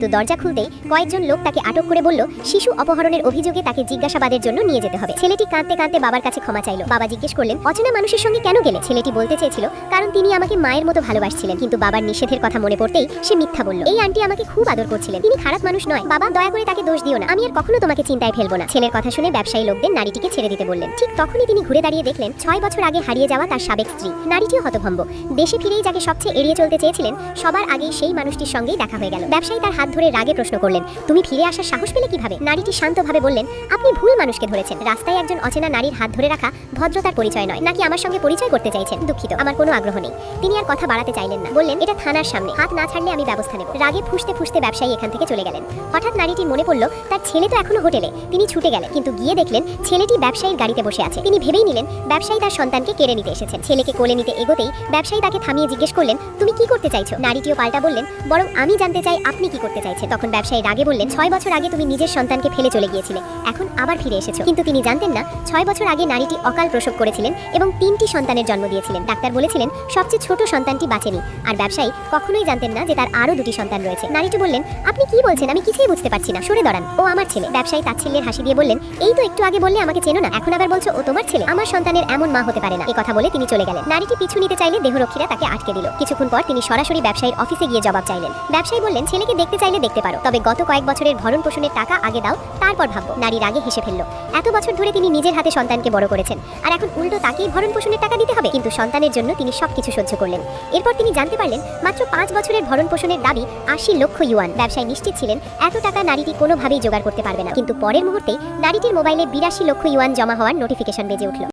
তো দরজা খুলতেই কয়েকজন লোক তাকে আটক করে বলল শিশু অপহরণের অভিযোগে তাকে জিজ্ঞাসাবাদের জন্য নিয়ে যেতে হবে। ছেলেটি কাঁদতে কাঁদতে বাবার কাছে ক্ষমা চাইল। বাবা জিজ্ঞেস করলেন অচেনা মানুষের সঙ্গে কেন গেলে। ছেলেটি বলতে চেয়েছিল কারণ তিনি আমাকে মায়ের মতো ভালোবাসছিলেন, কিন্তু বাবার নিষেধের কথা মনে পড়তেই সে মিথ্যা বলল। এই আন্টি আমাকে খুব আদর করছিলেন, তিনি খারাপ মানুষ নয়, বাবা দয়া করে তাকে দোষ দিও না, আমি আর কখনো তোমাকে চিন্তায় ফেলবো না। ছেলের কথা শুনে ব্যবসায়ী লোকদের নারীটিকে ছেড়ে দিতে বললেন। ঠিক তখনই তিনি ঘুরে দাঁড়িয়ে দেখলেন 6 বছর আগে হারিয়ে যাওয়া তার সাবেক স্ত্রী। নারীটিও হতভম্ব। দেশে ফিরেই যাকে সবচেয়ে এড়িয়ে চলতে চেয়েছিলেন সবার আগেই সেই মানুষটির সঙ্গেই দেখা হয়ে গেল। ব্যবসায়ী তার হাত ধরে রাগে প্রশ্ন করলেন তুমি ফিরে আসার সাহস পেলে কিভাবে। নারীটি শান্তভাবে বললেন আপনি ভুল মানুষকে ধরেছেন। রাস্তায় একজন অচেনা নারীর হাত ধরে রাখা ভদ্রতার পরিচয় নয়, নাকি আমার সঙ্গে পরিচয় করতে চাইছেন। দুঃখিত, আমার কোনো আগ্রহ নেই। তিনি আর কথা বাড়াতে চাইলেন না, বললেন এটা থানার সামনে, হাত না ছাড়লে আমি ব্যবস্থা নেব। রাগে ফুঁসতে ফুঁসতে ব্যবসায়ী এখান থেকে চলে গেলেন। হঠাৎ নারীটির মনে পড়ল তার ছেলে তো এখনো হোটেলে। তিনি ছুটে গেলেন, কিন্তু গিয়ে দেখলেন ছেলেটি ব্যবসায়ীর গাড়িতে বসে আছে। তিনি ভেবেই নিলেন ব্যবসায়ী তার সন্তানকে কেড়ে নিতে এসেছেন। ছেলেকে কোলে নিতে এগোতেই ব্যবসায়ী তাকে থামিয়ে জিজ্ঞেস করলেন তুমি কি করতে চাইছো। নারীটিও পাল্টা বললেন বরং আমি জানতে চাই আপনি কি করতে চাইছেন। তখন ব্যবসায়ী রাগে বললেন 6 বছর আগে তুমি নিজের সন্তানকে ফেলে চলে গিয়েছিলে, এখন আবার ফিরে এসেছো। কিন্তু তিনি জানতেন না 6 বছর আগে নারীটি অকাল প্রসব করেছিলেন এবং 3টি সন্তানের জন্ম দিয়েছিলেন। ডাক্তার বলেছিলেন সবচেয়ে ছোট সন্তানটি বাঁচেনি, আর ব্যবসায়ী কখনোই জানতেন না যে তার আরো 2টি সন্তান রয়েছে। নারীটি বললেন আপনি কি বলছেন, আমি কিছুই বুঝতে পারছি না, সরে দাঁড়ান, ও আমার ছেলে। ব্যবসায়ী তাচ্ছিল্যের হাসি দিয়ে বললেন এই তো একটু আগে বললে আমাকে চেনো না, এখন আবার বলছো ও তোমার ছেলে। আমার সন্তানের এমন মা হতে পারে না। এই কথা বলে তিনি চলে গেলেন। নারীটি পিছু নিতে চাইলে দেহরক্ষীরা তাকে আটকে দিল। কিছুক্ষণ পর তিনি সরাসরি ব্যবসায়ীর অফিসে গিয়ে জবাব চাইলেন। ব্যবসায়ী বললেন ছেলেকে দেখতে চাইলে দেখতে পারো, তবে গত কয়েক বছরের ভরণ পোষণের টাকা আগে দাও, তারপর ভাববো। নারী রাগে হেসে ফেলল। এত বছর ধরে তিনি নিজের হাতে সন্তানকে বড় করেছেন, আর এখন উল্টো তাকেই ভরণ পোষণের টাকা দিতে হবে। কিন্তু সন্তানের জন্য তিনি সবকিছু সহ্য করলেন। এরপর তিনি জানতে পারলেন মাত্র 5 বছরের ভরণ পোষণের দাবি 80 লক্ষ ইউয়ান। ব্যবসায়ী নিশ্চিত ছিলেন এত টাকা নারীটি কোনোভাবেই জোগাড় করতে পারবে না, কিন্তু পরের মুহূর্তেই নারীটির মোবাইলে 82 লক্ষ ইউয়ান জমা হওয়ার নোটিফিকেশন বেজে উঠল।